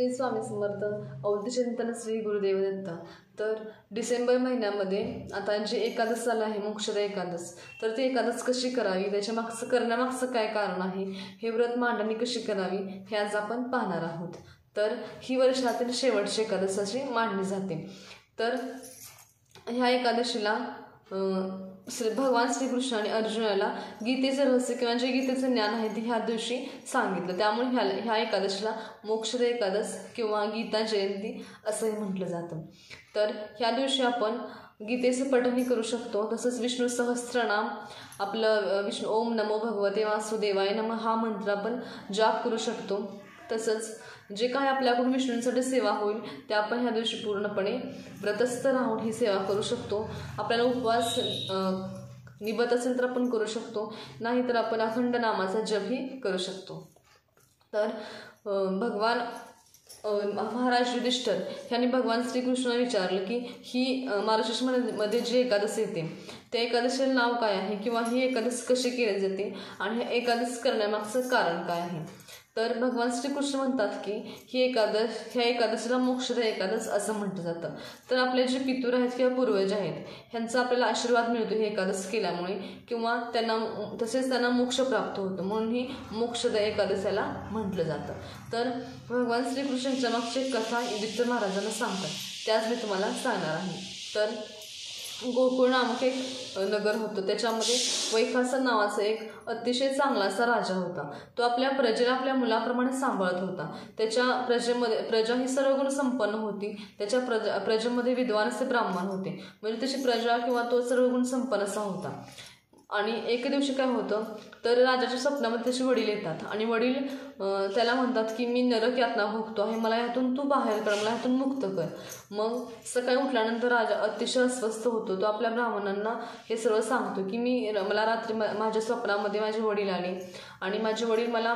श्री स्वामी समर्थ अवधचिंतन श्री गुरुदेव दत्त। तर डिसेंबर महिन्यामध्ये आता जी एकादश चालू आहे मोक्षदा एकादश, तर ती एकादश कशी करावी, त्याच्या मागचं करण्यामागचं काय कारण आहे, हे व्रत मांडणी कशी करावी हे आज आपण पाहणार आहोत। तर ही वर्षातील शेवटची एकादश अशी मानली जाते। तर ह्या एकादशीला भगवान श्रीकृष्णाने अर्जुनाला गीतेचं रहस्य किंवा जे गीतेचं ज्ञान आहे ते ह्या दिवशी सांगितलं। त्यामुळे ह्या एकादशीला मोक्षदा एकादश किंवा गीता जयंती असंही म्हटलं जातं। तर ह्या दिवशी आपण गीतेचं पठणही करू शकतो, तसंच विष्णू सहस्त्रनाम आपलं विष्णू ओम नमो भगवते वासुदेवाय नमः हा मंत्र आपण जाप करू शकतो। तसंच जे काही आपल्याकडून विष्णूंसाठी सेवा होईल ते आपण ह्या दिवशी पूर्णपणे व्रतस्थ राहून ही सेवा करू शकतो। आपल्याला उपवास निभत असेल तर आपण करू शकतो, नाहीतर आपण अखंड नामाचा जपही करू शकतो। तर भगवान महाराज युधिष्ठिर यांनी भगवान श्रीकृष्णाला विचारलं की ही मार्गशीर्षमध्ये जी एकादश येते त्या एकादशीला नाव काय आहे किंवा ही एकादश कशी केली जाते आणि ही एकादश करण्यामागचं कारण काय आहे। तर भगवान श्रीकृष्ण म्हणतात की ह्या एकादशीला मोक्षदा एकादश असं म्हटलं जातं। तर आपले जे पितृ आहेत किंवा पूर्वज आहेत ह्यांचा आपल्याला आशीर्वाद मिळतो हे एकादश केल्यामुळे, किंवा त्यांना मोक्ष प्राप्त होतं, म्हणून ही मोक्षदा एकादश याला म्हटलं जातं। तर भगवान श्रीकृष्णांच्या मागची कथा युधिष्ठिर महाराजांना सांगतात, त्याच मी तुम्हाला सांगणार आहे। तर गोकुळ नामक एक नगर होतं, त्याच्यामध्ये वैखासन नावाचा एक अतिशय चांगला असा राजा होता। तो आपल्या प्रजेला आपल्या मुलाप्रमाणे सांभाळत होता। त्याच्या प्रजा ही सर्व गुण संपन्न होती। त्याच्या प्रजेमध्ये विद्वान असे ब्राह्मण होते, म्हणजे त्याची प्रजा किंवा तो सर्व गुण संपन्न असा होता। आणि एक दिवशी काय होतं, तर राजाच्या स्वप्नामध्ये त्याचे वडील येतात आणि वडील त्याला म्हणतात की मी नरक यातना भोगतो आहे, मला ह्यातून तू बाहेर कर, मला ह्यातून मुक्त कर। मग सकाळी उठल्यानंतर राजा अतिशय अस्वस्थ होतो। तो आपल्या ब्राह्मणांना हे सर्व सांगतो की मला रात्री माझ्या स्वप्नामध्ये माझे वडील आले आणि माझे वडील मला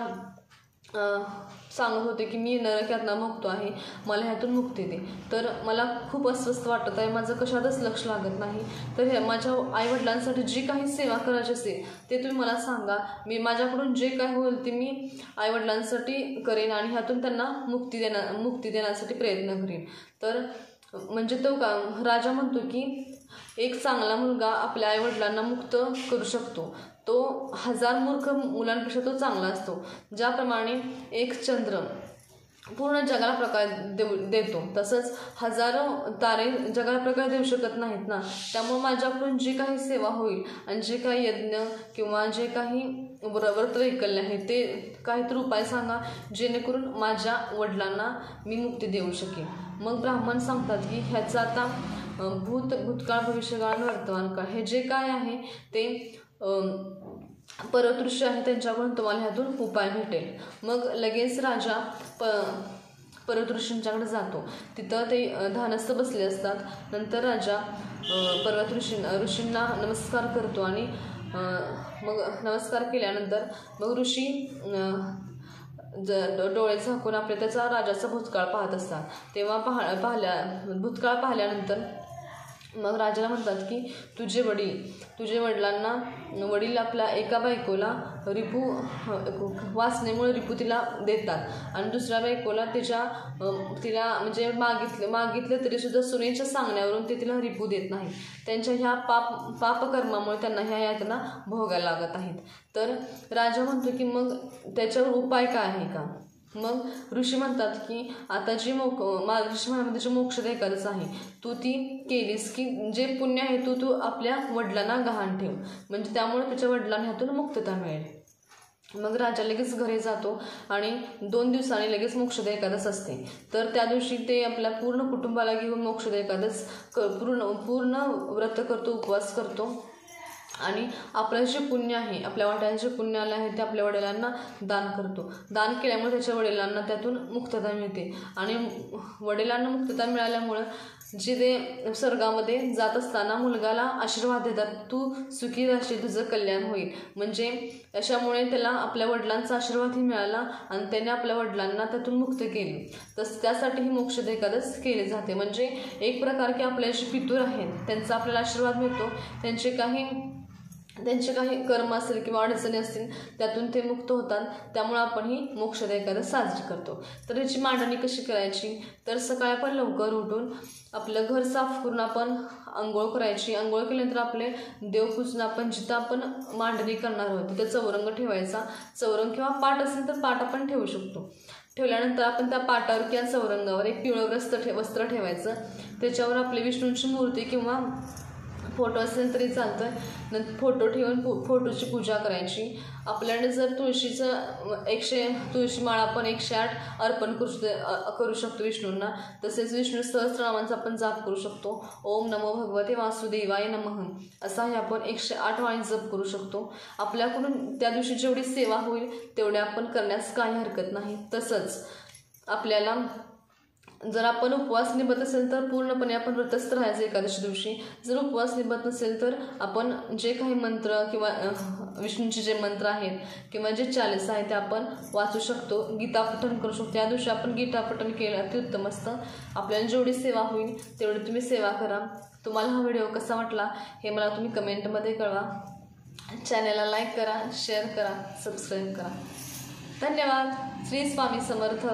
सांगत होते की मी नरक यातना भोगतो आहे, मला ह्यातून मुक्ती दे। तर मला खूप अस्वस्थ वाटत आहे, माझं कशातच लक्ष लागत नाही। तर माझ्या आईवडिलांसाठी जी काही सेवा करायची असेल ते तुम्ही मला सांगा, मी माझ्याकडून जे काय होईल ते मी आईवडिलांसाठी करेन आणि ह्यातून त्यांना मुक्ती देण्यासाठी प्रयत्न करेन। तर म्हणजे तो राजा म्हणतो की एक चांगला मुलगा आपल्या आईवडिलांना मुक्त करू शकतो, तो 1000 मूर्ख मुलांपेक्षा तो चांगला असतो। ज्याप्रमाणे एक चंद्र पूर्ण जगाला प्रकाश देतो, तसंच हजारो तारे जगाला प्रकाश देऊ शकत नाहीत ना। त्यामुळे माझ्याकडून जी काही सेवा होईल आणि जे काही यज्ञ किंवा जे काही व्रतवैकल्य आहे ते काहीतरी उपाय सांगा, जेणेकरून माझ्या वडिलांना मी मुक्ती देऊ शकेन। मग ब्राह्मण सांगतात की ह्याचं आता भूतकाळ भविष्यकाळ वर्तमान काळ हे जे काय आहे ते परतऋषी आहे, त्यांच्याकडून तुम्हाला ह्यातून उपाय भेटेल। मग लगेच राजा परतऋषींच्याकडे जातो, तिथं ते ध्यानस्थ बसले असतात। नंतर राजा ऋषींना नमस्कार करतो आणि मग नमस्कार केल्यानंतर मग ऋषी डोळे झाकून त्याचा राजाचा भूतकाळ पाहत असतात। तेव्हा भूतकाळ पाहिल्यानंतर मग राजाला म्हणतात की तुझे वडील आपल्या एका बायकोला वासनेमुळे रिपू तिला देतात आणि दुसऱ्या बायकोला तिला म्हणजे मागितलं तरी सुद्धा सुनेच्या सांगण्यावरून ते तिला रिपू देत नाही। त्यांच्या ह्या पापकर्मामुळे त्यांना ह्या यातना भोगायला लागत आहेत। तर राजा म्हणतो की मग त्याच्यावर उपाय काय आहे का। मग ऋषी म्हणतात की आता जी मार्गशीर्ष महिन्यामध्ये जी मोक्षदा एकादश आहे तू ती केलीस की जे पुण्य आहे तू आपल्या वडिलांना गहाण ठेव, म्हणजे त्यामुळे त्याच्या वडिलांना ह्यातून मुक्तता मिळेल। मग राजा लगेच घरी जातो आणि 2 दिवसांनी लगेच मोक्षदा एकादश असते। तर त्या दिवशी ते आपल्या पूर्ण कुटुंबाला घेऊन मोक्षदा एकादश पूर्ण व्रत करतो, उपवास करतो आणि आपलं जे पुण्य आहे, आपल्या वडिलांचे पुण्य आले आहे ते आपल्या वडिलांना दान करतो। दान केल्यामुळे त्याच्या वडिलांना त्यातून मुक्तता मिळते आणि वडिलांना मुक्तता मिळाल्यामुळं जे ते स्वर्गामध्ये जात असताना मुलगाला आशीर्वाद देतात, तू सुखी राहशील, तुझं कल्याण होईल। म्हणजे अशामुळे त्याला आपल्या वडिलांचा आशीर्वादही मिळाला आणि त्याने आपल्या वडिलांना त्यातून मुक्त केले। तसं त्यासाठी ही मोक्षदा एकादश केली जाते। म्हणजे एक प्रकार की आपले जे पितृ आहेत त्यांचा आपल्याला आशीर्वाद मिळतो, त्यांचे काही त्यांचे काही कर्म असतील किंवा अडचणी असतील त्यातून ते मुक्त होतात. त्यामुळे आपण ही मोक्षदा एकादशी साजरी करतो. तर याची मांडणी कशी करायची, तर सकाळी आपण लवकर उठून आपलं घर साफ करून आपण आंघोळ करायची. आंघोळ केल्यानंतर आपले देवपूजन आपण जिथं आपण मांडणी करणार आहोत तिथं चौरंग ठेवायचा. चौरंग किंवा पाट असेल तर पाट आपण ठेवू शकतो. ठेवल्यानंतर आपण त्या पाटावर किंवा चौरंगावर एक पिवळं वस्त्र ठेवायचं. त्याच्यावर आपली विष्णूंची मूर्ती किंवा फोटो असेल तरी चालतं. नंतर फोटो ठेवून फोटोची पूजा करायची. आपल्याकडे जर तुळशी माळा आपण 108 अर्पण करू शकतो विष्णूंना. तसेच विष्णू सहस्त्रनामांचा आपण जाप करू शकतो. ओम नमो भगवते वासुदेवाय नमः असाही आपण 108 वाणी जप करू शकतो. आपल्याकडून त्या दिवशी जेवढी सेवा होईल तेवढे आपण करण्यास काही हरकत नाही. तसंच आपल्याला जर आपण उपवास निभत असेल तर पूर्णपणे आपण व्रतस्थ राहायचं एकादशी दिवशी. जर उपवास निभत नसेल तर आपण जे काही मंत्र किंवा विष्णूंचे जे मंत्र आहेत किंवा जे चालीसा आहे ते आपण वाचू शकतो. गीतापठण करू शकतो. त्या दिवशी आपण गीतापठण केलं अतिउत्तम असतं. आपल्याला जेवढी सेवा होईल तेवढी तुम्ही सेवा करा. तुम्हाला हा व्हिडिओ कसा वाटला हे मला तुम्ही कमेंटमध्ये कळवा. चॅनलला लाईक करा, शेअर करा, सबस्क्राईब करा. धन्यवाद. श्री स्वामी समर्थ.